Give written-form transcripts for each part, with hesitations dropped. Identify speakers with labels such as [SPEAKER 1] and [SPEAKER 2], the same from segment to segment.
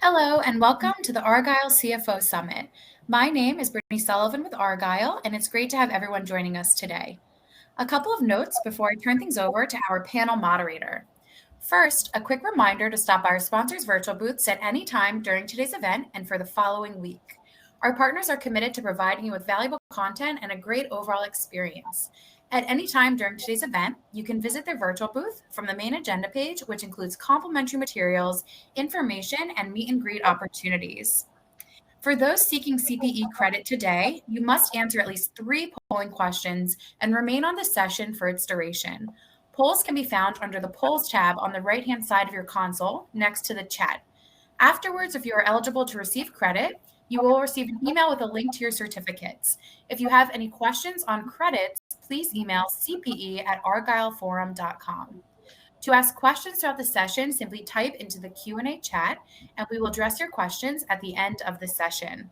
[SPEAKER 1] Hello and welcome to the Argyle CFO Summit. My name is Brittany Sullivan with Argyle, and it's great to have everyone joining us today. A couple of notes before I turn things over to our panel moderator. First, a quick reminder to stop by our sponsors' virtual booths at any time during today's event and for the following week. Our partners are committed to providing you with valuable content and a great overall experience. At any time during today's event, you can visit their virtual booth from the main agenda page, which includes complimentary materials, information, and meet and greet opportunities. For those seeking CPE credit today, you must answer at least 3 polling questions and remain on the session for its duration. Polls can be found under the Polls tab on the right-hand side of your console next to the chat. Afterwards, if you are eligible to receive credit, you will receive an email with a link to your certificates. If you have any questions on credits, please email cpe@argyleforum.com. To ask questions throughout the session, simply type into the Q&A chat, and we will address your questions at the end of the session.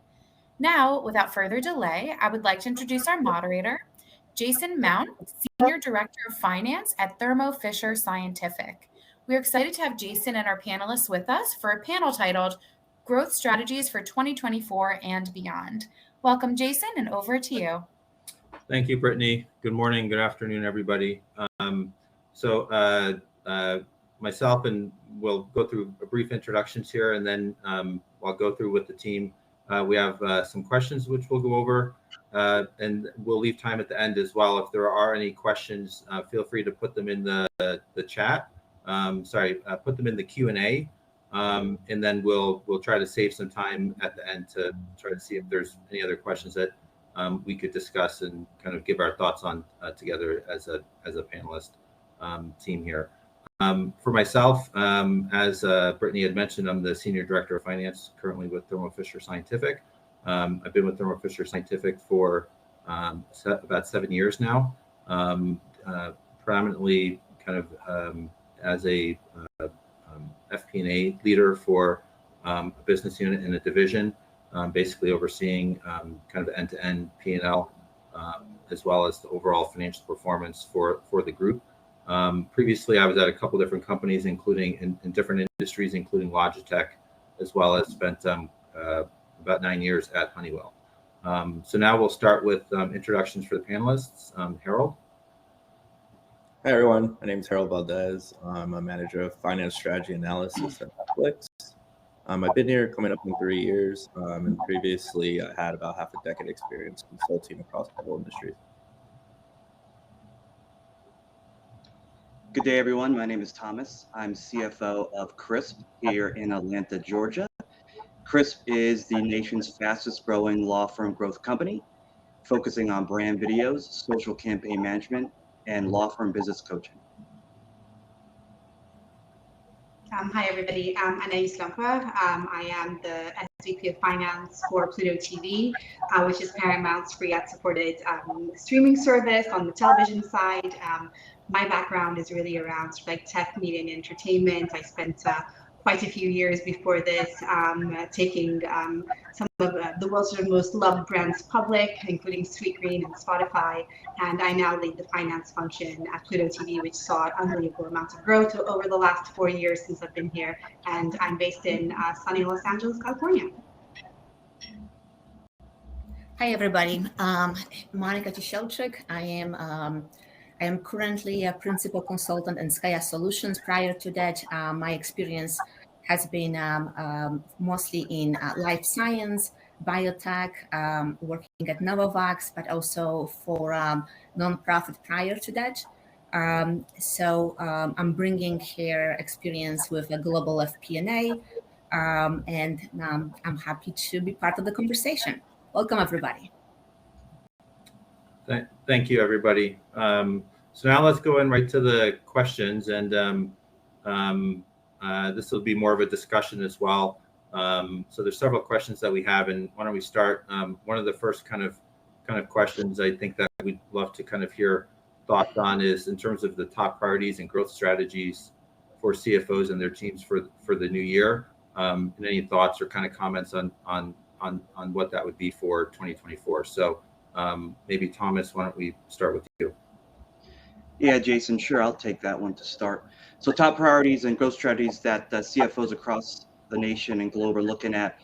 [SPEAKER 1] Now, without further delay, I would like to introduce our moderator, Jason Mount, Senior Director of Finance at Thermo Fisher Scientific. We're excited to have Jason and our panelists with us for a panel titled Growth Strategies for 2024 and Beyond. Welcome, Jason, and over to you.
[SPEAKER 2] Thank you, Brittany. Good morning, good afternoon, everybody. Myself and we'll go through a brief introductions here, and then I'll go through with the team. We have some questions which we'll go over, and we'll leave time at the end as well. If there are any questions, feel free to put them in the chat. Put them in the Q&A, and then we'll try to save some time at the end to try to see if there's any other questions that we could discuss and kind of give our thoughts on together as a panelist team here. For myself, as Brittany had mentioned, I'm the Senior Director of Finance currently with Thermo Fisher Scientific. I've been with Thermo Fisher Scientific for about 7 years now, predominantly kind of as a FP&A leader for a business unit in a division, basically overseeing kind of end-to-end P&L, as well as the overall financial performance for the group. Previously, I was at a couple different companies, including in different industries, including Logitech, as well as spent about 9 years at Honeywell. So now we'll start with introductions for the panelists. Harold.
[SPEAKER 3] Hi, everyone. My name is Harold Valdez. I'm a manager of finance strategy analysis at Netflix. I've been here coming up in 3 years, and previously I had about half a decade experience consulting across the whole industry.
[SPEAKER 4] Good day, everyone. My name is Thomas. I'm CFO of CRISP here in Atlanta, Georgia. CRISP is the nation's fastest growing law firm growth company, focusing on brand videos, social campaign management, and law firm business coaching.
[SPEAKER 5] Hi, everybody. Anaïs Lampa. I am the SVP of Finance for Pluto TV, which is Paramount's free ad-supported streaming service on the television side. My background is really around like tech, media, and entertainment. I spent quite a few years before this taking some of the world's sort of most loved brands public, including Sweetgreen and Spotify. And I now lead the finance function at Pluto TV, which saw an unbelievable amount of growth over the last 4 years since I've been here. And I'm based in sunny Los Angeles, California.
[SPEAKER 6] Hi, everybody. Monica Tishelchuk. I am currently a principal consultant in Skya Solutions. Prior to that, my experience has been mostly in life science, biotech, working at Novavax, but also for nonprofit prior to that. I'm bringing here experience with a global FP&A, and I'm happy to be part of the conversation. Welcome, everybody.
[SPEAKER 2] Thank you, everybody. So now let's go in right to the questions, and this will be more of a discussion as well. So there's several questions that we have, and why don't we start? One of the first kind of questions I think that we'd love to kind of hear thoughts on is in terms of the top priorities and growth strategies for CFOs and their teams for the new year. And any thoughts or kind of comments on what that would be for 2024. So maybe Thomas, why don't we start with you?
[SPEAKER 4] Yeah, Jason, sure. I'll take that one to start. So top priorities and growth strategies that CFOs across the nation and globe are looking at,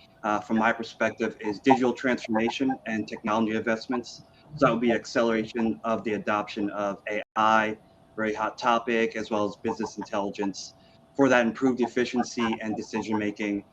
[SPEAKER 4] from my perspective, is digital transformation and technology investments. So that would be acceleration of the adoption of AI, very hot topic, as well as business intelligence for that improved efficiency and decision making.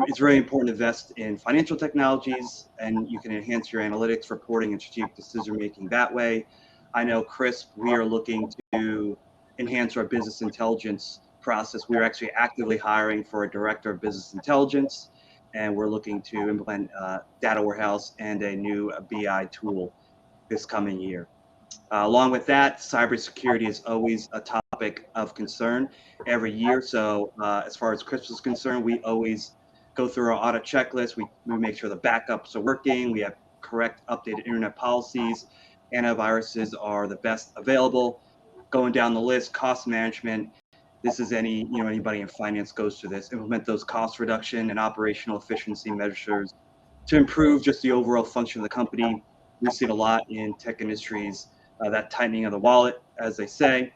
[SPEAKER 4] It's very important to invest in financial technologies, and you can enhance your analytics, reporting, and strategic decision making that way. I know, Crisp, we are looking to enhance our business intelligence process. We're actually actively hiring for a director of business intelligence, and we're looking to implement data warehouse and a new BI tool this coming year. Along with that, cybersecurity is always a topic of concern every year. So as far as Crisp is concerned, we always go through our audit checklist. We make sure the backups are working. We have correct updated internet policies. Antiviruses are the best available. Going down the list, cost management. This is anybody in finance goes through this. Implement those cost reduction and operational efficiency measures to improve just the overall function of the company. We see it a lot in tech industries, that tightening of the wallet, as they say.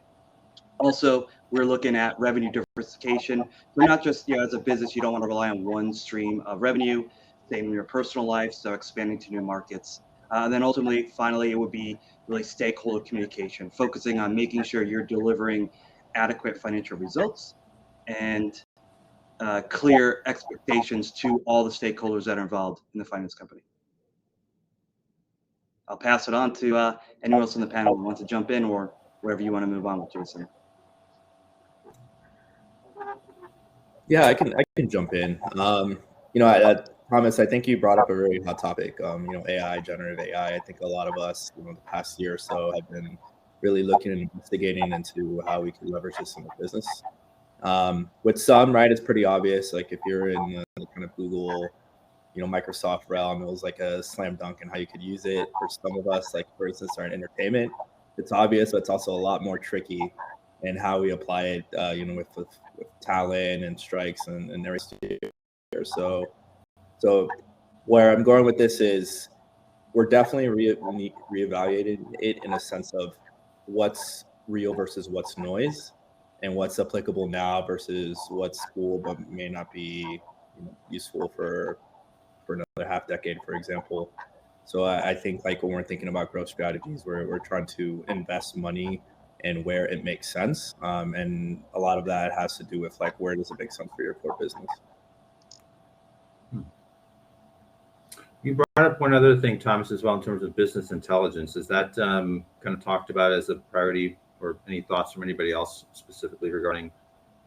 [SPEAKER 4] Also, we're looking at revenue diversification. We're not just, as a business, you don't want to rely on one stream of revenue, same in your personal life, so expanding to new markets. And then ultimately, finally, it would be really stakeholder communication, focusing on making sure you're delivering adequate financial results and clear expectations to all the stakeholders that are involved in the finance company. I'll pass it on to anyone else on the panel who wants to jump in, or wherever you want to move on with, Jason.
[SPEAKER 3] Yeah, I can jump in. Thomas, I think you brought up a very hot topic. AI, generative AI. I think a lot of us, the past year or so, have been really looking and investigating into how we can leverage this in the business. With some, right, it's pretty obvious. Like if you're in the kind of Google, Microsoft realm, it was like a slam dunk in how you could use it. For some of us, like for instance, our entertainment, it's obvious, but it's also a lot more tricky in how we apply it, with talent and strikes and everything. So where I'm going with this is we're definitely reevaluating it in a sense of what's real versus what's noise, and what's applicable now versus what's cool but may not be useful for another half decade, for example. So I think like when we're thinking about growth strategies, we're trying to invest money and where it makes sense. And a lot of that has to do with like, where does it make sense for your core business?
[SPEAKER 2] You brought up one other thing, Thomas, as well, in terms of business intelligence. Is that kind of talked about as a priority, or any thoughts from anybody else specifically regarding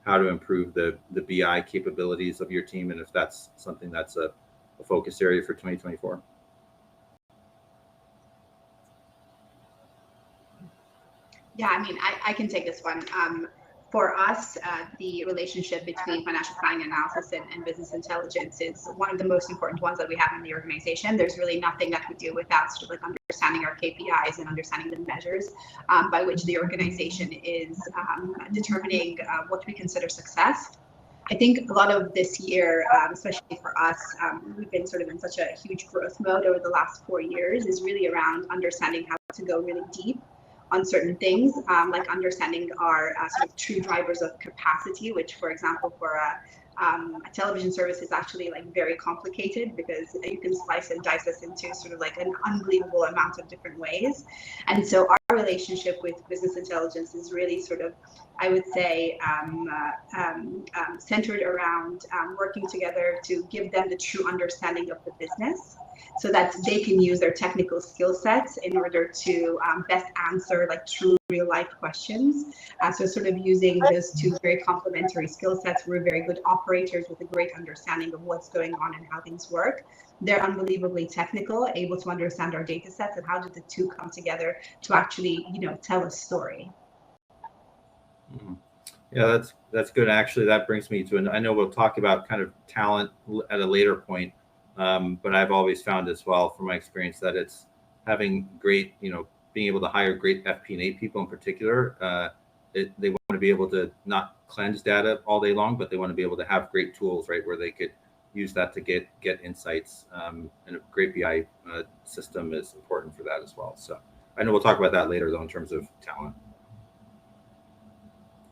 [SPEAKER 2] how to improve the BI capabilities of your team, and if that's something that's a focus area for 2024?
[SPEAKER 5] Yeah, I mean, I can take this one. For us, the relationship between financial planning analysis and business intelligence is one of the most important ones that we have in the organization. There's really nothing that we do without sort of like understanding our KPIs and understanding the measures by which the organization is determining what we consider success. I think a lot of this year, especially for us, we've been sort of in such a huge growth mode over the last 4 years, is really around understanding how to go really deep on certain things, like understanding our sort of true drivers of capacity, which, for example, for a television service is actually like very complicated, because you can slice and dice this into sort of like an unbelievable amount of different ways. And so our relationship with business intelligence is really sort of, I would say, centered around working together to give them the true understanding of the business, so that they can use their technical skill sets in order to best answer like true real life questions. So sort of using those two very complementary skill sets. We're very good operators with a great understanding of what's going on and how things work. They're unbelievably technical, able to understand our data sets, and how do the two come together to actually, tell a story.
[SPEAKER 2] Yeah, that's good. Actually, that brings me to I know we'll talk about kind of talent at a later point, but I've always found as well, from my experience, that it's having great, being able to hire great FP&A people in particular. They want to be able to not cleanse data all day long, but they want to be able to have great tools, right, where they could use that to get insights. And a great BI system is important for that as well. So I know we'll talk about that later, though, in terms of talent.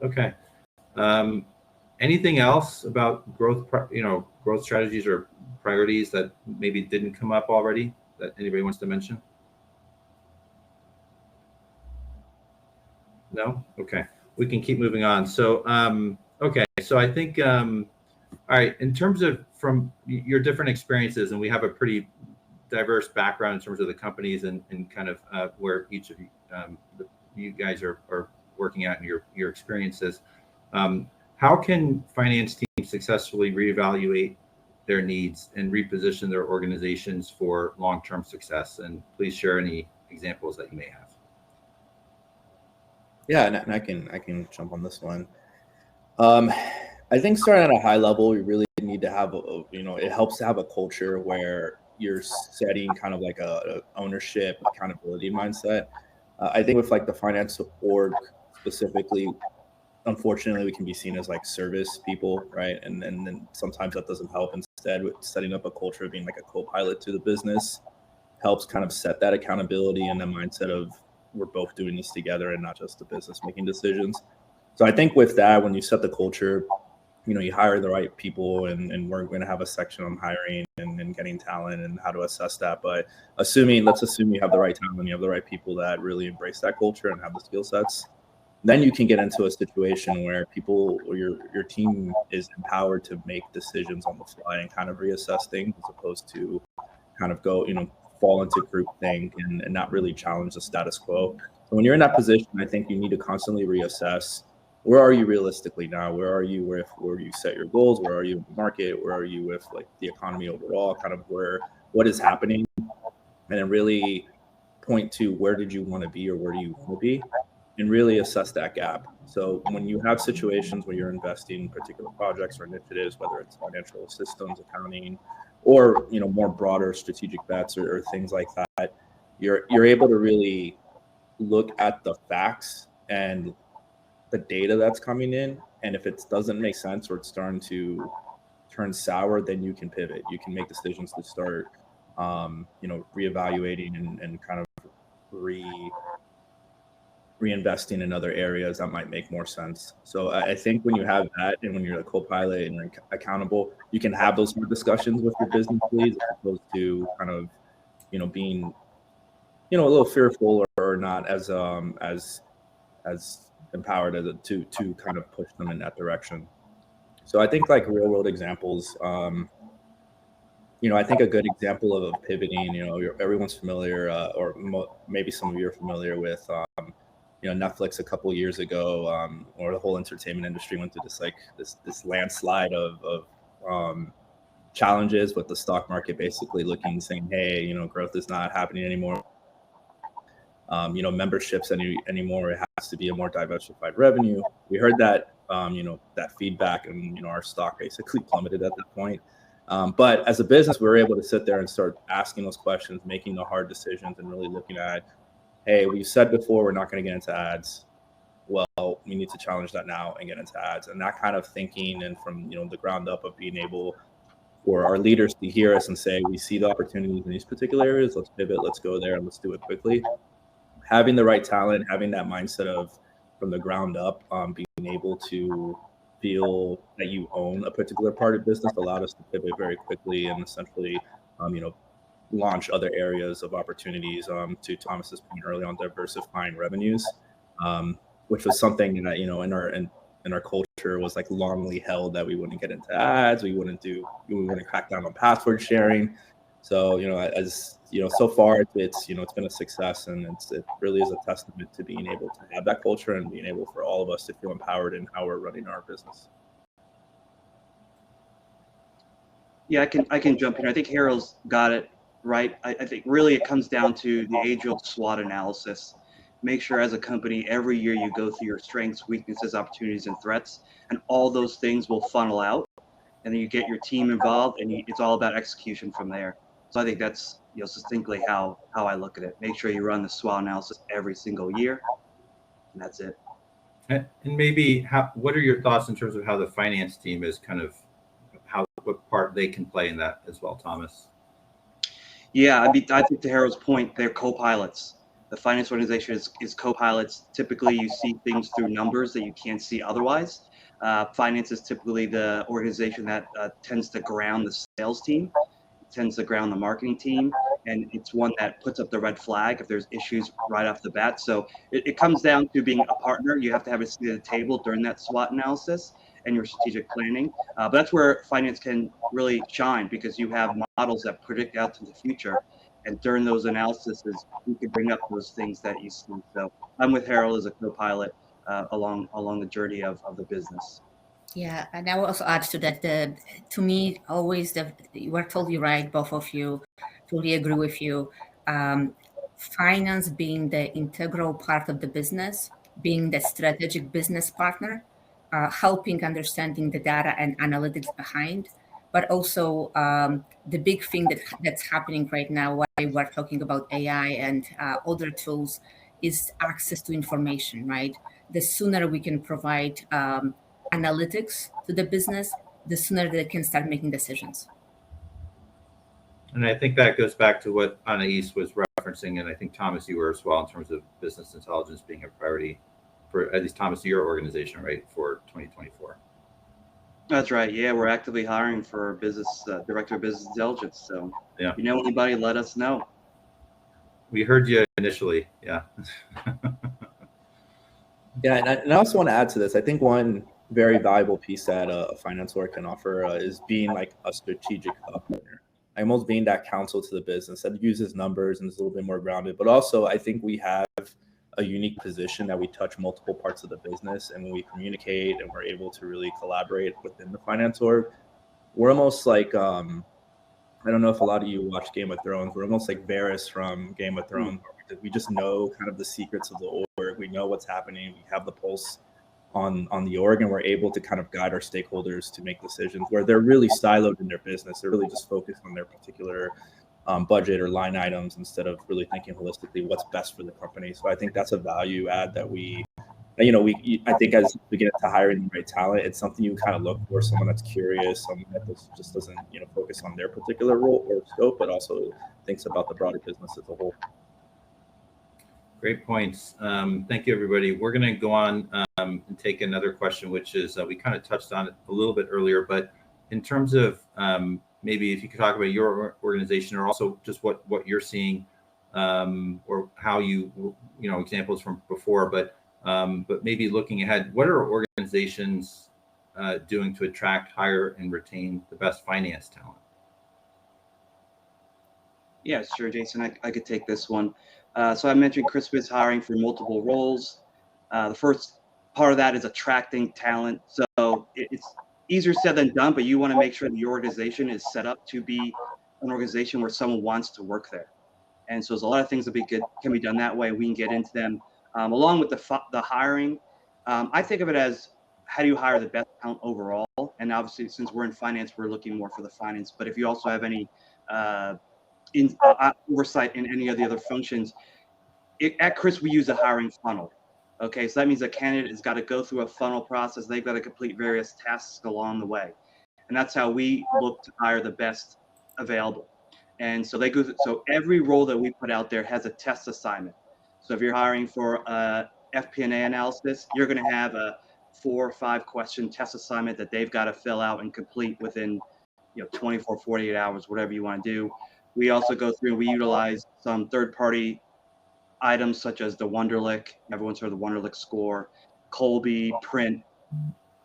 [SPEAKER 2] Okay. Anything else about growth strategies or priorities that maybe didn't come up already that anybody wants to mention? No? Okay. We can keep moving on. So, okay. So I think, all right, in terms of from your different experiences, and we have a pretty diverse background in terms of the companies and kind of where each of you guys are working at and your experiences. How can finance teams successfully reevaluate their needs and reposition their organizations for long-term success? And please share any examples that you may have.
[SPEAKER 3] Yeah, and I can jump on this one. I think starting at a high level, you really need to have it helps to have a culture where you're setting kind of like a ownership, accountability mindset. I think with like the finance org specifically, unfortunately, we can be seen as like service people, right? And then sometimes that doesn't help. Instead, with setting up a culture of being like a co-pilot to the business helps kind of set that accountability and the mindset of we're both doing this together and not just the business making decisions. So I think with that, when you set the culture, you hire the right people, and we're going to have a section on hiring and getting talent and how to assess that. But let's assume you have the right talent, you have the right people that really embrace that culture and have the skill sets. Then you can get into a situation where people or your team is empowered to make decisions on the fly and kind of reassess things, as opposed to kind of go, fall into groupthink and not really challenge the status quo. So when you're in that position, I think you need to constantly reassess, where are you realistically now? Where are you where you set your goals? Where are you in the market? Where are you with like the economy overall? Kind of what is happening, and then really point to where did you want to be or where do you want to be, and really assess that gap. So when you have situations where you're investing in particular projects or initiatives, whether it's financial systems, accounting, or more broader strategic bets or things like that, you're able to really look at the facts and the data that's coming in. And if it doesn't make sense or it's starting to turn sour, then you can pivot. You can make decisions to start, reevaluating and kind of reinvesting in other areas that might make more sense. So I think when you have that, and when you're a co-pilot and you're accountable, you can have those more discussions with your business leads, as opposed to kind of, being, a little fearful or not as empowered as to kind of push them in that direction. So I think like real world examples, I think a good example of pivoting, everyone's familiar, maybe some of you are familiar with, Netflix a couple years ago, or the whole entertainment industry went through this landslide of challenges with the stock market, basically saying, hey, growth is not happening anymore. Memberships anymore. It has to be a more diversified revenue. We heard that, that feedback, and our stock basically plummeted at that point. But as a business, we were able to sit there and start asking those questions, making the hard decisions, and really looking at, hey, we said before we're not going to get into ads. Well, we need to challenge that now and get into ads. And that kind of thinking, and from the ground up of being able for our leaders to hear us and say, we see the opportunities in these particular areas, let's pivot, let's go there, and let's do it quickly. Having the right talent, having that mindset of from the ground up, being able to feel that you own a particular part of business allowed us to pivot very quickly and essentially, launch other areas of opportunities, to Thomas's point early on, diversifying revenues, which was something that, in our culture was like longly held, that we wouldn't get into ads, we wouldn't crack down on password sharing. So, so far it's been a success, and it really is a testament to being able to have that culture and being able for all of us to feel empowered in how we're running our business.
[SPEAKER 4] Yeah, I can jump in. I think Harold's got it right. I think really it comes down to the age-old SWOT analysis. Make sure as a company, every year you go through your strengths, weaknesses, opportunities, and threats, and all those things will funnel out. And then you get your team involved, and it's all about execution from there. So I think that's succinctly how I look at it. Make sure you run the SWOT analysis every single year, and that's it.
[SPEAKER 2] And maybe what are your thoughts in terms of how the finance team is kind of what part they can play in that as well, Thomas?
[SPEAKER 4] Yeah, I think to Harold's point, they're co-pilots. The finance organization is co-pilots. Typically, you see things through numbers that you can't see otherwise. Finance is typically the organization that tends to ground the sales team, tends to ground the marketing team, and it's one that puts up the red flag if there's issues right off the bat. So it comes down to being a partner. You have to have a seat at the table during that SWOT analysis and your strategic planning. But that's where finance can really shine, because you have models that predict out to the future. And during those analyses, you can bring up those things that you see. So I'm with Harold as a co-pilot along the journey of the business.
[SPEAKER 6] Yeah, and I will also add to that. To me, always you were totally right, both of you. Totally agree with you. Finance being the integral part of the business, being the strategic business partner, helping understanding the data and analytics behind, but also the big thing that's happening right now, while we're talking about AI and other tools, is access to information, right? The sooner we can provide analytics to the business, the sooner they can start making decisions.
[SPEAKER 2] And I think that goes back to what Anais was referencing, and I think Thomas, you were as well, in terms of business intelligence being a priority for, at least Thomas, your organization, right, for 2024.
[SPEAKER 4] That's right. Yeah, we're actively hiring for business director of business intelligence. So
[SPEAKER 2] yeah,
[SPEAKER 4] if you know anybody, let us know.
[SPEAKER 2] We heard you initially. Yeah.
[SPEAKER 3] Yeah, and I also want to add to this. I think one very valuable piece that a finance org can offer is being like a strategic partner. Almost being that counsel to the business that uses numbers and is a little bit more grounded. But also, I think we have a unique position that we touch multiple parts of the business, and when we communicate and we're able to really collaborate within the finance org, we're almost like I don't know if a lot of you watch Game of Thrones. We're almost like Varys from Game of Thrones. We just know kind of the secrets of the org. We know what's happening. We have the pulse on the org, and we're able to kind of guide our stakeholders to make decisions where they're really siloed in their business. They're really just focused on their particular budget or line items instead of really thinking holistically what's best for the company. So I think that's a value add that I think as we get into hiring the right talent, it's something you kind of look for, someone that's curious, someone that just doesn't, focus on their particular role or scope, but also thinks about the broader business as a whole.
[SPEAKER 2] Great points. Thank you, everybody. We're going to go on and take another question, which is we kind of touched on it a little bit earlier, but in terms of maybe if you could talk about your organization, or also just what you're seeing, or how examples from before, but maybe looking ahead, what are organizations doing to attract, hire, and retain the best finance talent?
[SPEAKER 4] Yeah, sure, Jason. I could take this one. So I mentioned Crisp is hiring for multiple roles. The first part of that is attracting talent. So it's easier said than done, but you want to make sure that your organization is set up to be an organization where someone wants to work there. And so there's a lot of things that can be done that way. We can get into them. Along with the hiring, I think of it as, how do you hire the best talent overall? And obviously, since we're in finance, we're looking more for the finance. But if you also have any oversight in any of the other functions, at Chris, we use a hiring funnel. Okay, so that means a candidate has got to go through a funnel process. They've got to complete various tasks along the way. And that's how we look to hire the best available. And so so every role that we put out there has a test assignment. So if you're hiring for FP&A analysis, you're going to have a 4 or 5 question test assignment that they've got to fill out and complete within 24, 48 hours, whatever you want to do. We also go through and we utilize some third-party items such as the Wonderlic. Everyone's heard of the Wonderlic score, Colby, Print.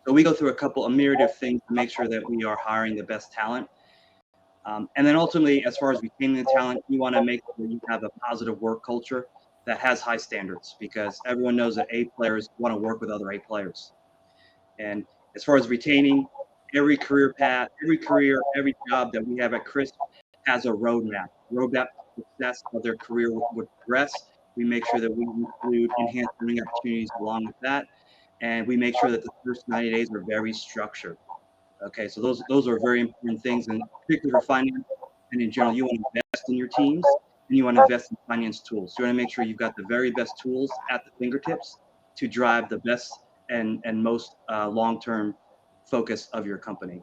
[SPEAKER 4] So we go through a myriad of things to make sure that we are hiring the best talent. And then ultimately, as far as retaining the talent, you want to make sure you have a positive work culture that has high standards, because everyone knows that A players want to work with other A players. And as far as retaining, every career path, every job that we have at Crisp has a roadmap to success of their career would progress. We make sure that we include enhanced learning opportunities along with that. And we make sure that the first 90 days are very structured. Okay, so those are very important things, and particularly for finance and in general, you want to invest in your teams and you want to invest in finance tools. So you want to make sure you've got the very best tools at the fingertips to drive the best and most long-term focus of your company.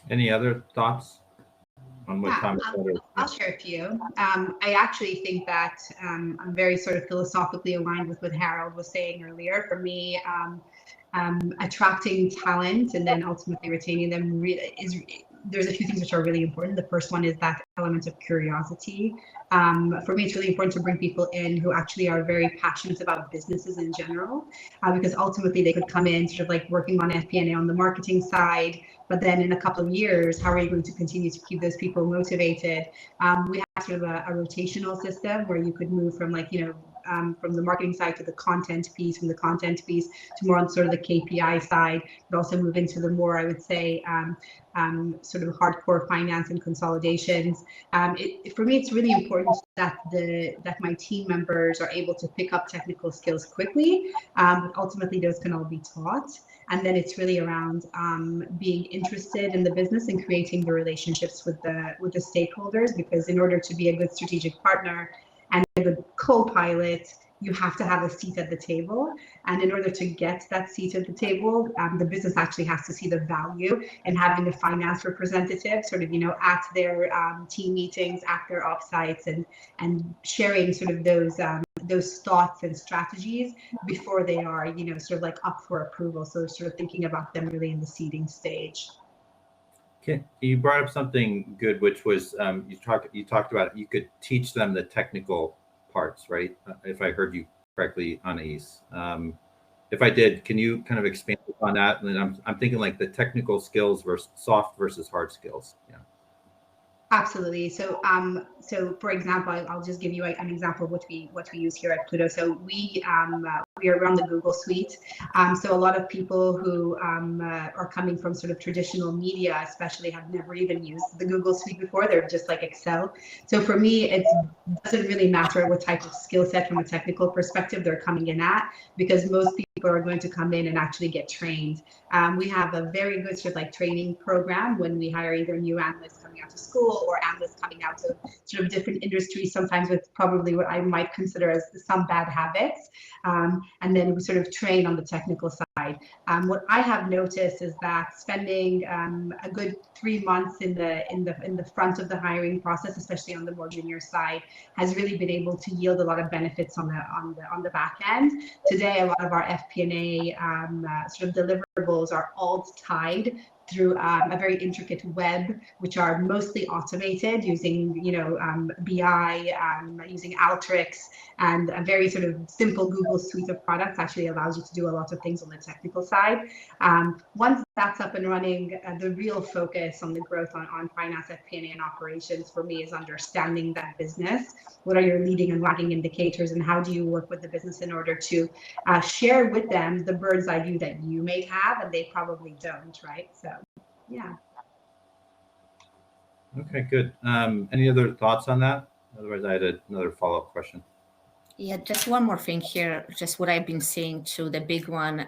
[SPEAKER 2] Any other thoughts on what Thomas said.
[SPEAKER 5] I'll share a few. I actually think that I'm very sort of philosophically aligned with what Harold was saying earlier. For me, attracting talent and then ultimately retaining them there's a few things which are really important. The first one is that element of curiosity. For me, it's really important to bring people in who actually are very passionate about businesses in general, because ultimately they could come in sort of like working on FP&A on the marketing side, but then in a couple of years, how are you going to continue to keep those people motivated? We have sort of a rotational system where you could move from from the marketing side to the content piece, from the content piece to more on sort of the KPI side, but also move into the more, I would say, sort of hardcore finance and consolidations. For me, it's really important that my team members are able to pick up technical skills quickly, but ultimately those can all be taught. And then it's really around being interested in the business and creating the relationships with the stakeholders, because in order to be a good strategic partner and a good co-pilot, you have to have a seat at the table. And in order to get that seat at the table, the business actually has to see the value in having a finance representative sort of, at their team meetings, at their offsites, and sharing sort of those thoughts and strategies before they are, sort of like up for approval. So sort of thinking about them really in the seeding stage.
[SPEAKER 2] Okay, you brought up something good, which was you talked about you could teach them the technical parts, right? If I heard you correctly, Anais. If I did, can you kind of expand on that? And then I'm thinking like the technical skills versus soft versus hard skills. Yeah.
[SPEAKER 5] Absolutely. So, for example, I'll just give you an example of what we use here at Pluto. So we are around the Google Suite. So a lot of people who are coming from sort of traditional media, especially, have never even used the Google Suite before. They're just like Excel. So for me, it doesn't really matter what type of skill set from a technical perspective they're coming in at, because most people are going to come in and actually get trained. We have a very good sort of like training program when we hire either new analysts coming out to school or analysts coming out of sort of different industries, sometimes with probably what I might consider as some bad habits. And then we sort of train on the technical side. What I have noticed is that spending a good 3 months in the front of the hiring process, especially on the more junior side, has really been able to yield a lot of benefits on the back end. Today, a lot of our FP&A sort of deliverables are all tied through a very intricate web, which are mostly automated using, BI, using Alteryx, and a very sort of simple Google suite of products actually allows you to do a lot of things on the technical side. Once that's up and running, the real focus on the growth on finance, FP&A, and operations for me is understanding that business. What are your leading and lagging indicators, and how do you work with the business in order to share with them the bird's eye view that you may have and they probably don't, right? So, yeah.
[SPEAKER 2] Okay, good. Any other thoughts on that? Otherwise, I had another follow-up question.
[SPEAKER 6] Yeah, just one more thing here. Just what I've been seeing too. The big one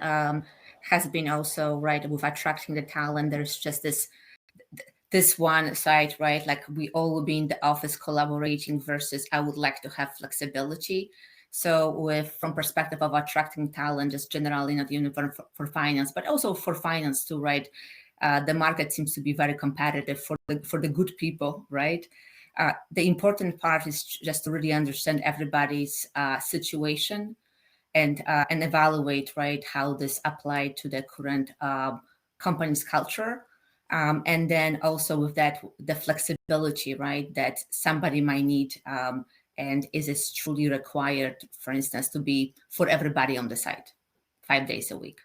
[SPEAKER 6] has been also, right, with attracting the talent. There's just this one side, right? Like we all will be in the office collaborating versus I would like to have flexibility. So from perspective of attracting talent, just generally, not even for finance, but also for finance too, right? The market seems to be very competitive for the good people, right? The important part is just to really understand everybody's situation and evaluate, right, how this applied to the current company's culture. And then also with that, the flexibility, right, that somebody might need, and is it truly required, for instance, to be for everybody on the site 5 days a week?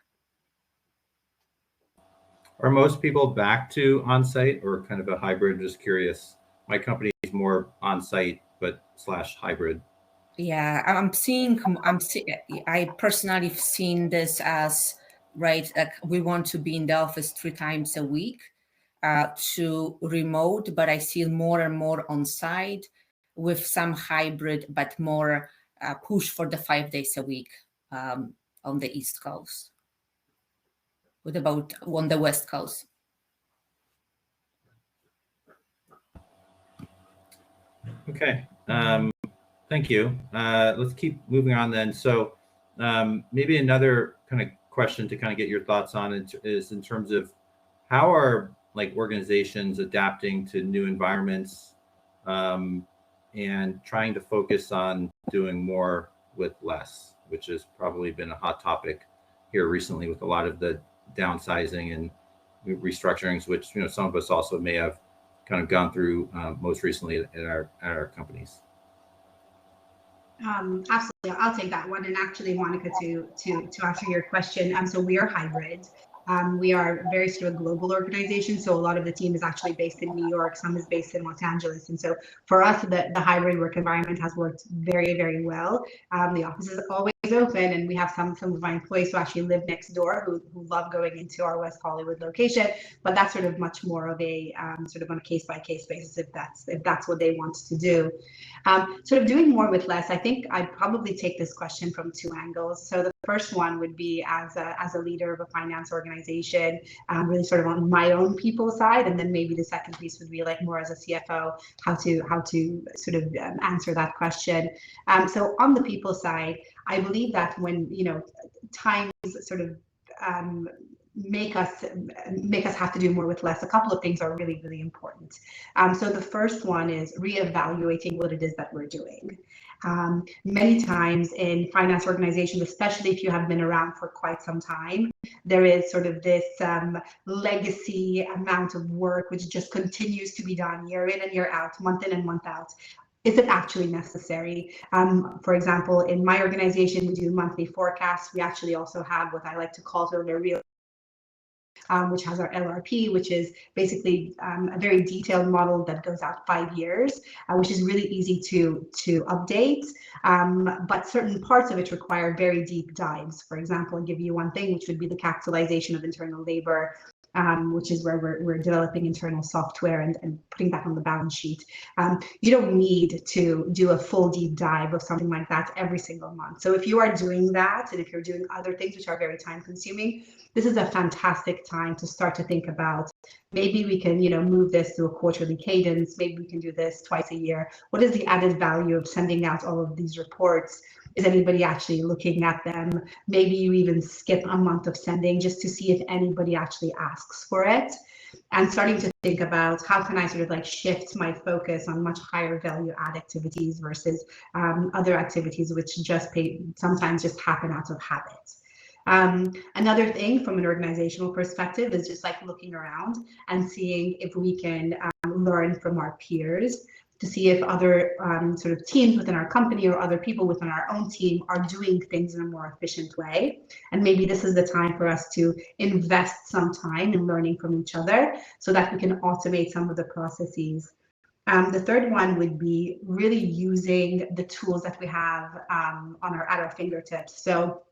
[SPEAKER 2] Are most people back to on-site or kind of a hybrid? Just curious. My company is more on-site, but / hybrid.
[SPEAKER 6] Yeah, I personally have seen this as, right, like we want to be in the office 3 times a week to remote, but I see more and more on site with some hybrid, but more push for the 5 days a week on the East Coast, with about on the West Coast.
[SPEAKER 2] Okay, thank you. Let's keep moving on then. So maybe another kind of question to kind of get your thoughts on is in terms of how are like organizations adapting to new environments, and trying to focus on doing more with less, which has probably been a hot topic here recently with a lot of the downsizing and restructurings, which some of us also may have kind of gone through most recently at our companies.
[SPEAKER 5] Absolutely, I'll take that one. And actually, Monica, to answer your question, so we are hybrid. We are very sort of global organization. So a lot of the team is actually based in New York, some is based in Los Angeles. And so for us, the hybrid work environment has worked very, very well. The office is always open, and we have some of my employees who actually live next door who love going into our West Hollywood location, but that's sort of much more of a sort of on a case-by-case basis if that's what they want to do. Sort of doing more with less, I think I'd probably take this question from two angles. So the first one would be as a leader of a finance organization, really sort of on my own people side, and then maybe the second piece would be like more as a CFO, how to sort of answer that question. So on the people side, I believe that when times sort of make us have to do more with less, a couple of things are really, really important. So the first one is reevaluating what it is that we're doing. Many times in finance organizations, especially if you have been around for quite some time, there is sort of this legacy amount of work which just continues to be done year in and year out, month in and month out. Is it actually necessary? For example, in my organization, we do monthly forecasts. We actually also have what I like to call sort of a real which has our LRP, which is basically a very detailed model that goes out 5 years, which is really easy to update. But certain parts of it require very deep dives. For example, I'll give you one thing, which would be the capitalization of internal labor, which is where we're developing internal software and putting that on the balance sheet. You don't need to do a full deep dive of something like that every single month. So if you are doing that, and if you're doing other things which are very time consuming, this is a fantastic time to start to think about, maybe we can move this to a quarterly cadence, maybe we can do this twice a year. What is the added value of sending out all of these reports? Is anybody actually looking at them? Maybe you even skip a month of sending just to see if anybody actually asks for it. And starting to think about how can I sort of like shift my focus on much higher value add activities versus other activities which sometimes just happen out of habit. Another thing from an organizational perspective is just like looking around and seeing if we can learn from our peers, to see if other sort of teams within our company or other people within our own team are doing things in a more efficient way. And maybe this is the time for us to invest some time in learning from each other so that we can automate some of the processes. The third one would be really using the tools that we have at our fingertips. So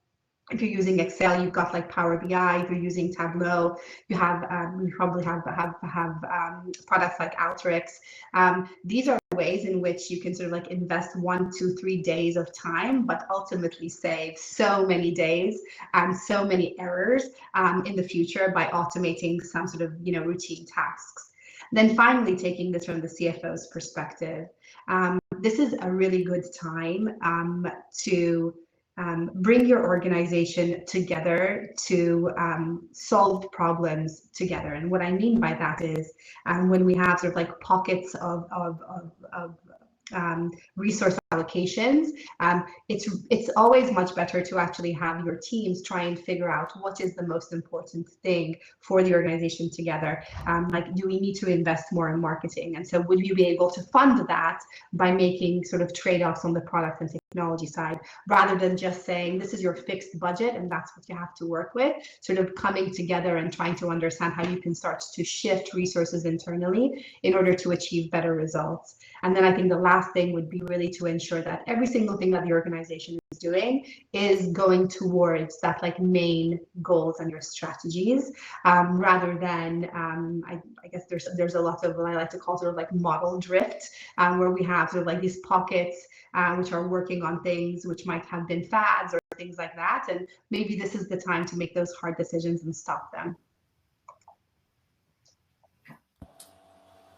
[SPEAKER 5] if you're using Excel, you've got like Power BI. If you're using Tableau, you probably have products like Alteryx. These are ways in which you can sort of like invest 1, 2, 3 days of time, but ultimately save so many days and so many errors in the future by automating some sort of routine tasks. Then finally, taking this from the CFO's perspective, this is a really good time to bring your organization together to solve problems together. And what I mean by that is when we have sort of like pockets of resource allocations, it's always much better to actually have your teams try and figure out what is the most important thing for the organization together. Like, do we need to invest more in marketing? And so would you be able to fund that by making sort of trade-offs on the product and technology side, rather than just saying this is your fixed budget and that's what you have to work with, sort of coming together and trying to understand how you can start to shift resources internally in order to achieve better results. And then I think the last thing would be really to ensure that every single thing that the organization is doing is going towards that like main goals and your strategies, rather than I guess there's a lot of what I like to call sort of like model drift, where we have sort of like these pockets which are working on things which might have been fads or things like that, and maybe this is the time to make those hard decisions and stop them.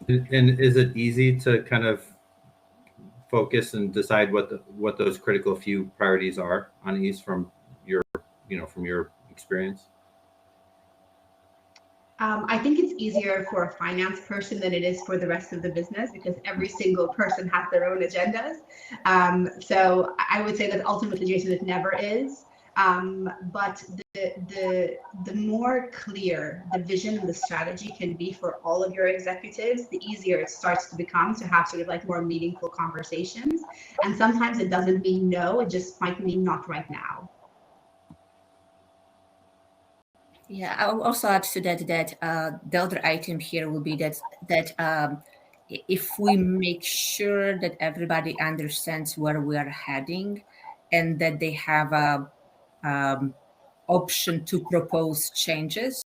[SPEAKER 2] And is it easy to kind of focus and decide what those critical few priorities are on ease from your experience?
[SPEAKER 5] I think it's easier for a finance person than it is for the rest of the business because every single person has their own agendas. So I would say that ultimately, Jason, it never is. But the more clear the vision and the strategy can be for all of your executives, the easier it starts to become to have sort of like more meaningful conversations. And sometimes it doesn't mean no, it just might mean not right now.
[SPEAKER 6] Yeah, I'll also add to that the other item here will be that if we make sure that everybody understands where we are heading, and that they have a option to propose changes,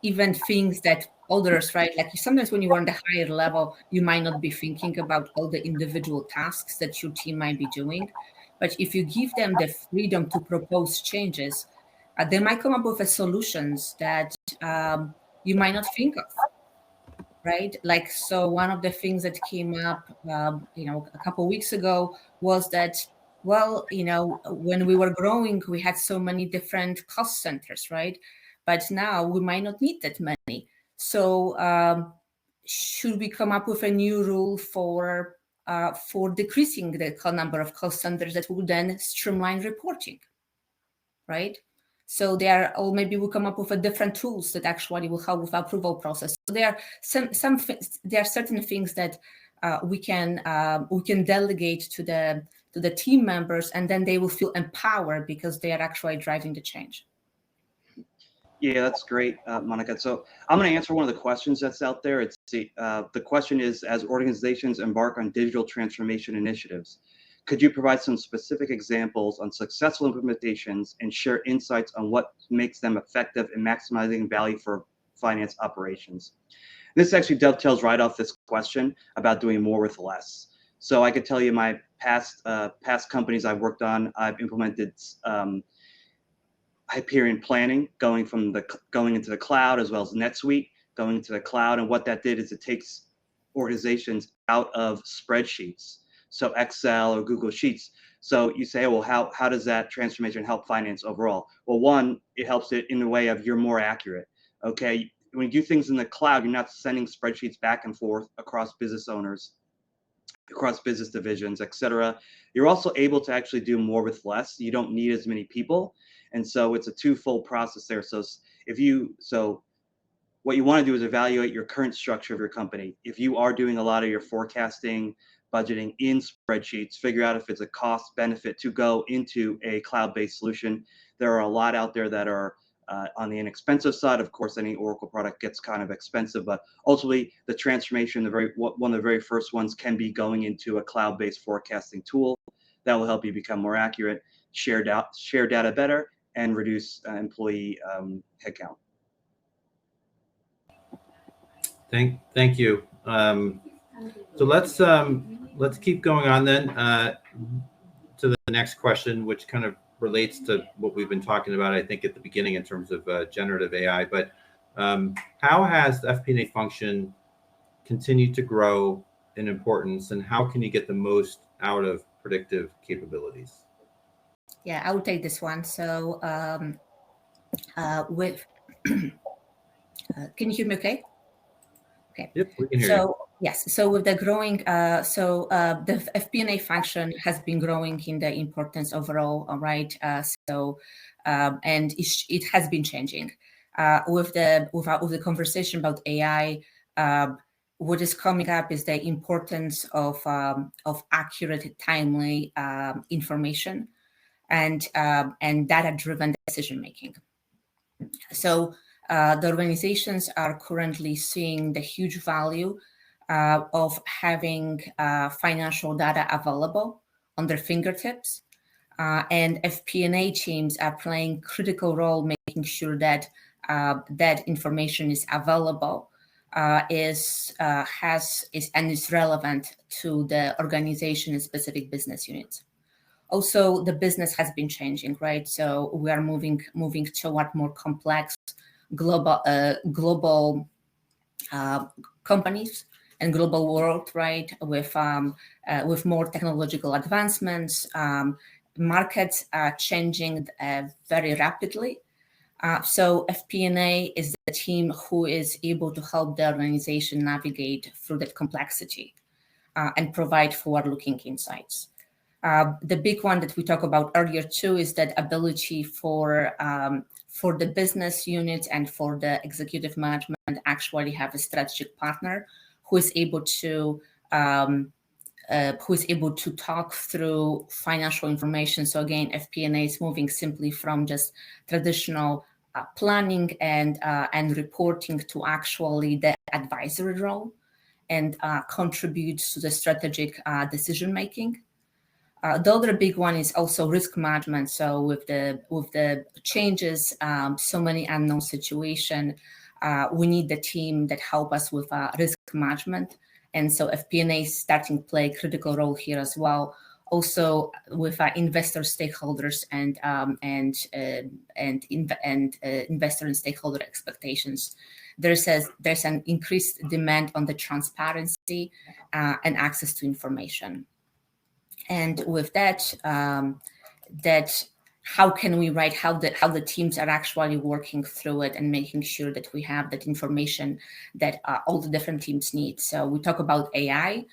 [SPEAKER 6] even things that others, right? Like sometimes when you are on the higher level, you might not be thinking about all the individual tasks that your team might be doing, but if you give them the freedom to propose changes, they might come up with solutions that you might not think of, right? Like, so one of the things that came up, a couple of weeks ago was that, well, when we were growing, we had so many different cost centers, right? But now we might not need that many. So should we come up with a new rule for decreasing the number of cost centers that will then streamline reporting, right? So maybe we'll come up with a different tools that actually will help with approval process. So there are there are certain things that we can delegate to the team members, and then they will feel empowered because they are actually driving the change.
[SPEAKER 4] Yeah, that's great, Monica. So I'm going to answer one of the questions that's out there. It's the question is, as organizations embark on digital transformation initiatives, could you provide some specific examples on successful implementations and share insights on what makes them effective in maximizing value for finance operations? This actually dovetails right off this question about doing more with less. So I could tell you my past companies I've worked on, I've implemented Hyperion planning, going into the cloud, as well as NetSuite going into the cloud. And what that did is it takes organizations out of spreadsheets, so Excel or Google Sheets. So you say, well, how does that transformation help finance overall? Well, one, it helps it in the way of you're more accurate. Okay, when you do things in the cloud, you're not sending spreadsheets back and forth across business owners, across business divisions, et cetera. You're also able to actually do more with less. You don't need as many people. And so it's a twofold process there. So what you want to do is evaluate your current structure of your company. If you are doing a lot of your forecasting, budgeting in spreadsheets, figure out if it's a cost benefit to go into a cloud-based solution. There are a lot out there that are on the inexpensive side. Of course, any Oracle product gets kind of expensive, but ultimately the transformation, one of the very first ones can be going into a cloud-based forecasting tool that will help you become more accurate, share data better, and reduce employee headcount.
[SPEAKER 2] Thank you. So let's keep going on then to the next question, which kind of relates to what we've been talking about, I think, at the beginning in terms of generative AI. But how has the FP&A function continued to grow in importance, and how can you get the most out of predictive capabilities?
[SPEAKER 6] Yeah, I will take this one. So with can you hear me okay? Okay.
[SPEAKER 2] Yep, we can hear you.
[SPEAKER 6] Yes, so with the growing, the FP&A function has been growing in the importance overall, right? And it has been changing. With the conversation about AI, what is coming up is the importance of accurate, timely information and data-driven decision making. So the organizations are currently seeing the huge value of having financial data available on their fingertips, and FP&A teams are playing critical role making sure that that information is available, is relevant to the organization and specific business units. Also, the business has been changing, right? So we are moving toward more complex global companies and global world, right? With more technological advancements, markets are changing very rapidly. So FP&A is team who is able to help the organization navigate through that complexity and provide forward-looking insights. The big one that we talked about earlier too is that ability for the business unit and for the executive management actually have a strategic partner who is able to talk through financial information. So again, FP&A is moving simply from just traditional planning and reporting to actually the advisory role and contributes to the strategic decision making. The other big one is also risk management. So with the changes, so many unknown situation, we need the team that help us with risk management. And so FP&A is starting to play a critical role here as well. Also with investor stakeholders and investor and stakeholder expectations. There's an increased demand on the transparency and access to information. And with that, how can we write how the teams are actually working through it and making sure that we have that information that all the different teams need. So we talk about AI,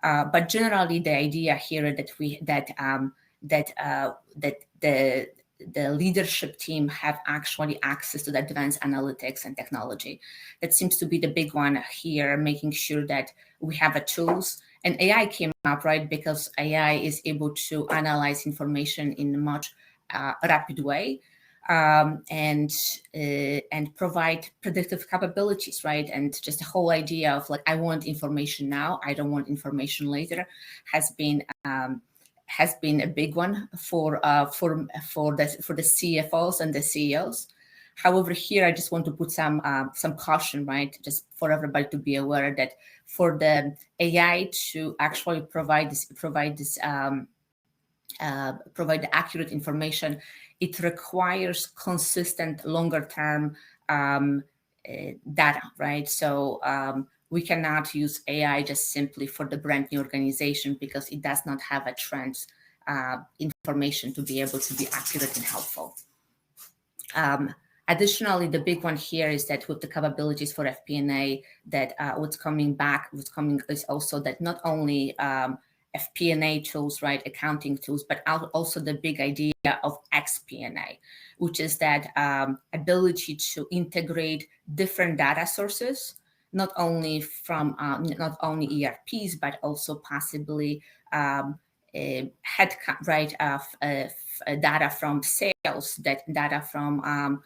[SPEAKER 6] but generally the idea here that the leadership team have actually access to the advanced analytics and technology. That seems to be the big one here, making sure that we have the tools. And AI came up, right, because AI is able to analyze information in a much rapid way and provide predictive capabilities, right? And just the whole idea of like, I want information now, I don't want information later, has been a big one for the CFOs and the CEOs. However, here I just want to put some caution, right? Just for everybody to be aware that for the AI to actually provide the accurate information, it requires consistent longer-term data, right? So we cannot use AI just simply for the brand new organization because it does not have a trend information to be able to be accurate and helpful. Additionally, the big one here is that with the capabilities for FP&A, that what's coming is also that not only FP&A tools, right, accounting tools, but also the big idea of XP&A, which is that ability to integrate different data sources, not only from not only ERPs, but also possibly headcount, right, data from sales, data from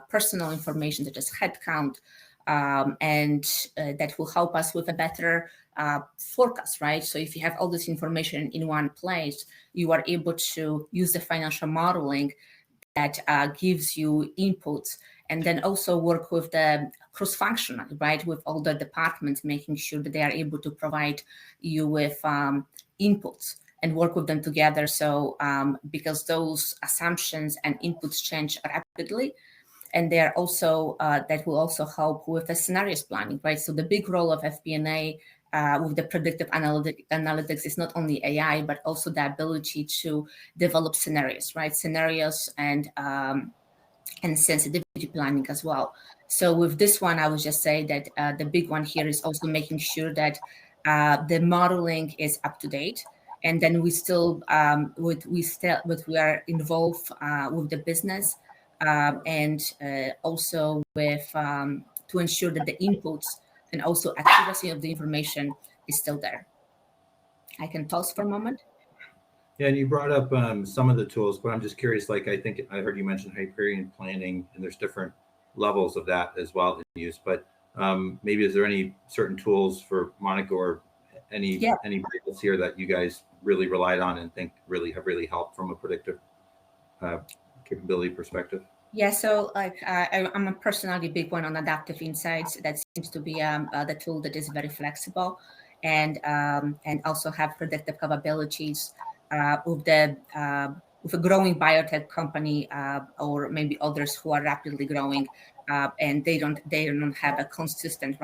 [SPEAKER 6] personal information such as headcount, and that will help us with a better forecast, right? So if you have all this information in one place, you are able to use the financial modeling that gives you inputs, and then also work with the cross-functional, right, with all the departments, making sure that they are able to provide you with inputs and work with them together. So because those assumptions and inputs change rapidly, and they are also that will also help with the scenarios planning, right? So the big role of FP&A with the predictive analytics is not only AI, but also the ability to develop scenarios, right? Scenarios and sensitivity planning as well. So with this one, I would just say that the big one here is also making sure that the modeling is up to date. And then we still we are involved with the business and also with to ensure that the inputs and also accuracy of the information is still there. I can pause for a moment.
[SPEAKER 2] Yeah, and you brought up some of the tools, but I'm just curious, like I think I heard you mention Hyperion planning, and there's different levels of that as well in use, but maybe is there any certain tools for Monica or any people here that you guys really relied on and think have really helped from a predictive capability perspective?
[SPEAKER 6] Yeah, so like I'm a personally big one on adaptive insights. That seems to be the tool that is very flexible and also have predictive capabilities with a growing biotech company or maybe others who are rapidly growing and they don't have a consistent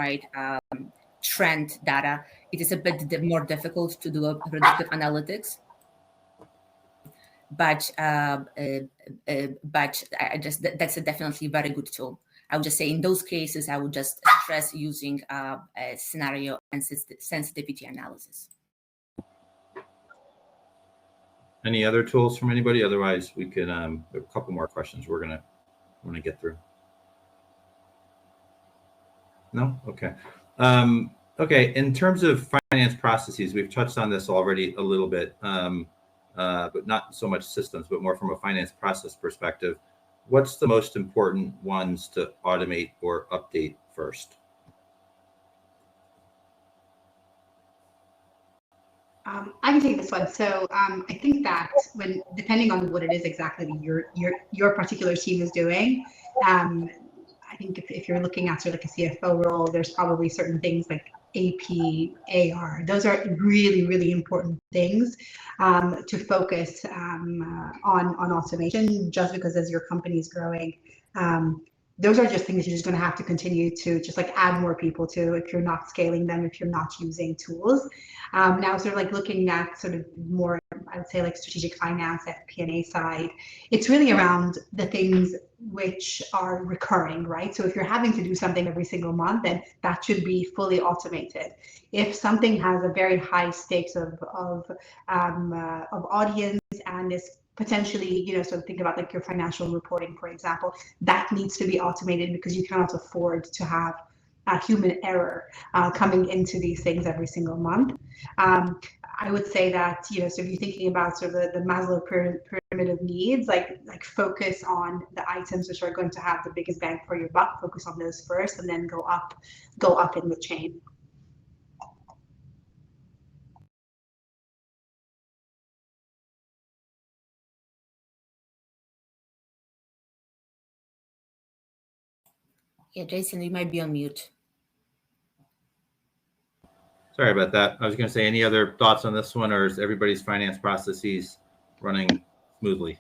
[SPEAKER 6] trend data. It is a bit more difficult to do a predictive analytics. But that's a definitely very good tool. I would just say in those cases, I would just stress using a scenario and sensitivity analysis.
[SPEAKER 2] Any other tools from anybody? Otherwise, we can a couple more questions we're gonna want to get through. No? Okay. Okay. In terms of finance processes, we've touched on this already a little bit, but not so much systems, but more from a finance process perspective. What's the most important ones to automate or update first?
[SPEAKER 5] I can take this one. So I think that depending on what it is exactly your particular team is doing, I think if you're looking at sort of like a CFO role, there's probably certain things like AP, AR. Those are really, really important things to focus on automation, just because as your company is growing, those are just things you're just going to have to continue to just like add more people to if you're not scaling them, if you're not using tools. Now, sort of like looking at sort of more, I would say like strategic finance, FP&A side, it's really around the things which are recurring, right? So if you're having to do something every single month, then that should be fully automated. If something has a very high stakes of audience and is potentially, so think about like your financial reporting, for example, that needs to be automated because you cannot afford to have a human error coming into these things every single month. I would say that, so if you're thinking about sort of the Maslow pyramid of needs, like focus on the items which are going to have the biggest bang for your buck, focus on those first, and then go up in the chain.
[SPEAKER 6] Yeah, Jason, you might be on mute.
[SPEAKER 2] Sorry about that. I was going to say, any other thoughts on this one, or is everybody's finance processes running smoothly?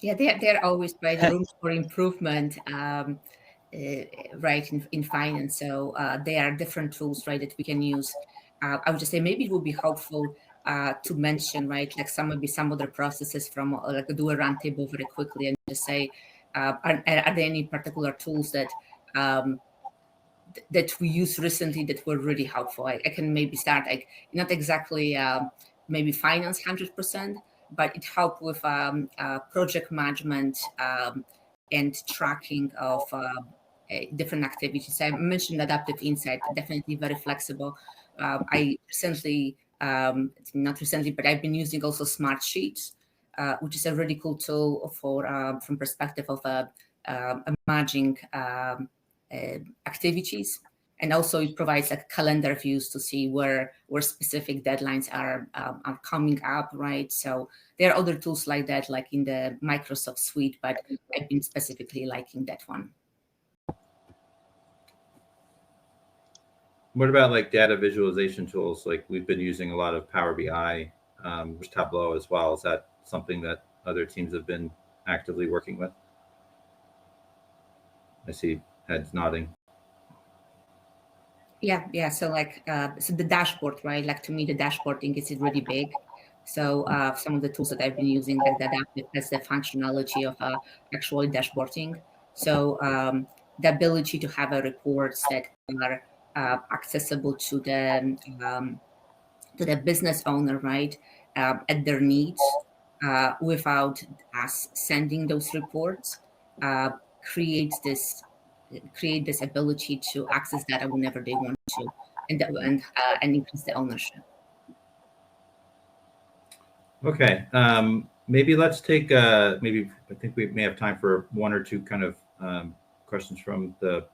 [SPEAKER 6] Yeah, they're always right, room for improvement, right, in finance. So there are different tools, right, that we can use. I would just say maybe it would be helpful to mention, right, like some other processes from like do a roundtable very quickly and just say, are there any particular tools that that we used recently that were really helpful? I can maybe start, like not exactly maybe finance 100%, but it helped with project management and tracking of different activities. I mentioned Adaptive Insight, definitely very flexible. I recently, not recently, but I've been using also Smart Sheets, which is a really cool tool for from perspective of managing activities, and also it provides like calendar views to see where specific deadlines are coming up, right? So there are other tools like that, like in the Microsoft suite, but I've been specifically liking that one.
[SPEAKER 2] What about like data visualization tools? Like we've been using a lot of Power BI, Tableau as well. Is that something that other teams have been actively working with? I see heads nodding.
[SPEAKER 6] Yeah. So like, so the dashboard, right? Like to me, the dashboarding is really big. So some of the tools that I've been using, like that has the functionality of actually dashboarding. So the ability to have reports that are accessible to the business owner, right, at their needs, without us sending those reports, create this ability to access data whenever they want to, and increase the ownership.
[SPEAKER 2] Okay, maybe let's take maybe I think we may have time for one or two kind of questions from the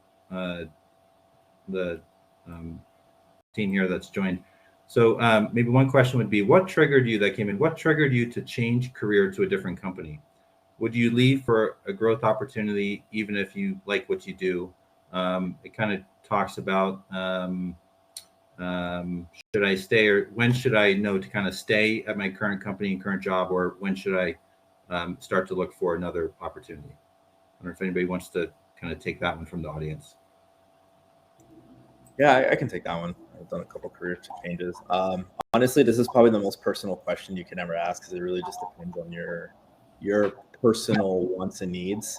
[SPEAKER 2] team here that's joined. So maybe one question would be, what triggered you to change career to a different company? Would you leave for a growth opportunity even if you like what you do? It kind of talks about should I stay, or when should I know to kind of stay at my current company and current job, or when should I start to look for another opportunity? I don't know if anybody wants to kind of take that one from the audience.
[SPEAKER 3] Yeah, I can take that one. I've done a couple career changes. Honestly, this is probably the most personal question you can ever ask, because it really just depends on your personal wants and needs.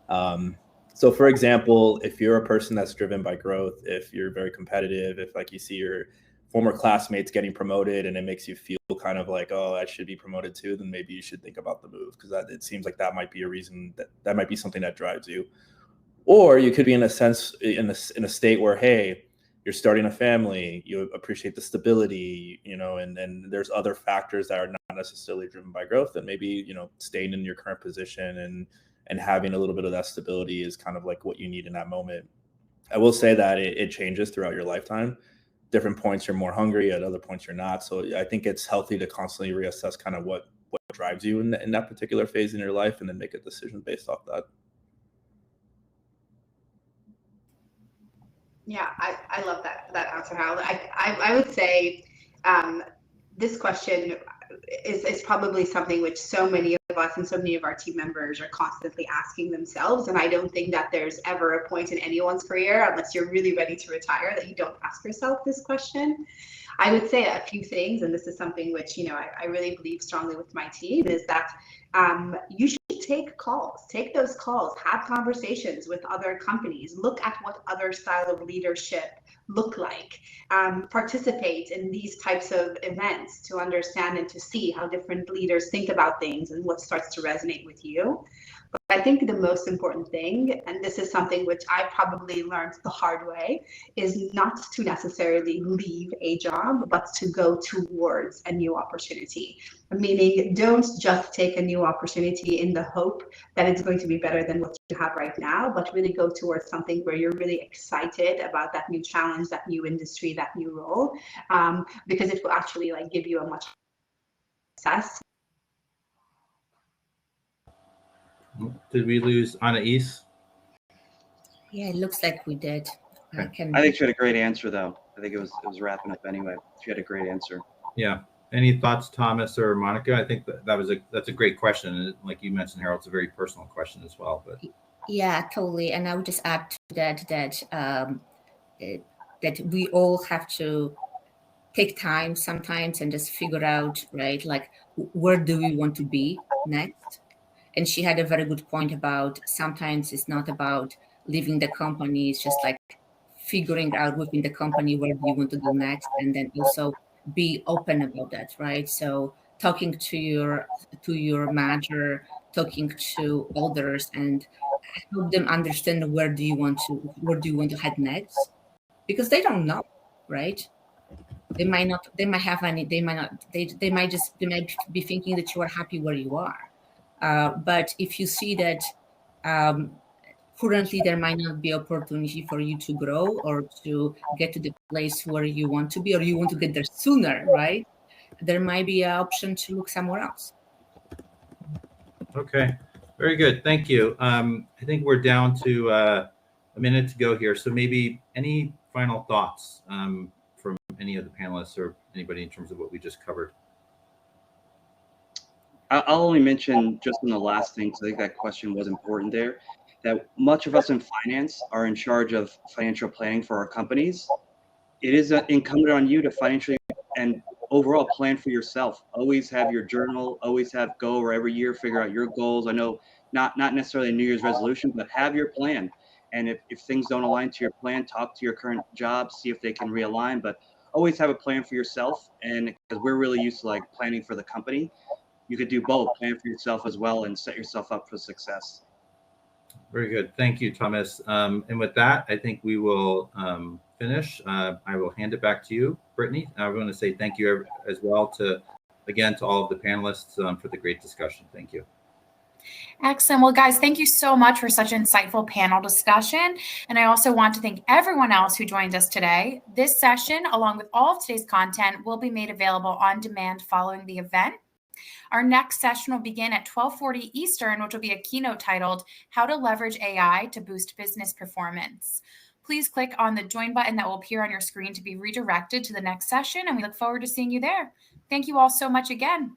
[SPEAKER 3] So for example, if you're a person that's driven by growth, if you're very competitive, if like you see your former classmates getting promoted and it makes you feel kind of like, oh, I should be promoted too, then maybe you should think about the move, because it seems like that might be a reason that might be something that drives you. Or you could be in a sense in a state where, hey, you're starting a family, you appreciate the stability, and there's other factors that are not necessarily driven by growth, and maybe, staying in your current position and having a little bit of that stability is kind of like what you need in that moment. I will say that it changes throughout your lifetime. Different points you're more hungry, at other points you're not. So I think it's healthy to constantly reassess kind of what drives you in that particular phase in your life, and then make a decision based off that.
[SPEAKER 5] Yeah, I love that answer, Harold. I would say this question is probably something which so many of us and so many of our team members are constantly asking themselves. And I don't think that there's ever a point in anyone's career, unless you're really ready to retire, that you don't ask yourself this question. I would say a few things, and this is something which, I really believe strongly with my team, is that you should take those calls, have conversations with other companies, look at what other style of leadership look like, participate in these types of events to understand and to see how different leaders think about things and what starts to resonate with you. But I think the most important thing, and this is something which I probably learned the hard way, is not to necessarily leave a job, but to go towards a new opportunity. Meaning, don't just take a new opportunity in the hope that it's going to be better than what you have right now, but really go towards something where you're really excited about that new challenge, that new industry, that new role, because it will actually give you a much success.
[SPEAKER 2] Did we lose Anais?
[SPEAKER 6] Yeah, it looks like we did.
[SPEAKER 2] Okay.
[SPEAKER 4] I think she had a great answer, though. I think it was wrapping up anyway. She had a great answer.
[SPEAKER 2] Yeah. Any thoughts, Thomas or Monica? I think that's a great question. And like you mentioned, Harold, it's a very personal question as well. But
[SPEAKER 6] yeah, totally. And I would just add to that that we all have to take time sometimes and just figure out, right, like, where do we want to be next? And she had a very good point about sometimes it's not about leaving the company, it's just like figuring out within the company where you want to go next, and then also be open about that, right? So talking to your manager, talking to others, and help them understand where do you want to head next, because they don't know, right? They might be thinking that you are happy where you are. But if you see that currently there might not be opportunity for you to grow or to get to the place where you want to be, or you want to get there sooner, right? There might be an option to look somewhere else.
[SPEAKER 2] Okay, very good. Thank you. I think we're down to a minute to go here. So maybe any final thoughts from any of the panelists or anybody in terms of what we just covered?
[SPEAKER 4] I'll only mention just in the last thing, because I think that question was important there, that much of us in finance are in charge of financial planning for our companies. It is incumbent on you to financially and overall plan for yourself. Always have your journal, always go over every year, figure out your goals. I know not necessarily a New Year's resolution, but have your plan. And if things don't align to your plan, talk to your current job, see if they can realign, but always have a plan for yourself. And because we're really used to planning for the company, you could do both, plan for yourself as well and set yourself up for success.
[SPEAKER 2] Very good. Thank you, Thomas. And with that, I think we will finish. I will hand it back to you, Brittany. I want to say thank you as well to all of the panelists for the great discussion. Thank you.
[SPEAKER 1] Excellent. Well, guys, thank you so much for such an insightful panel discussion. And I also want to thank everyone else who joined us today. This session, along with all of today's content, will be made available on demand following the event. Our next session will begin at 12:40 Eastern, which will be a keynote titled How to Leverage AI to Boost Business Performance. Please click on the join button that will appear on your screen to be redirected to the next session, and we look forward to seeing you there. Thank you all so much again.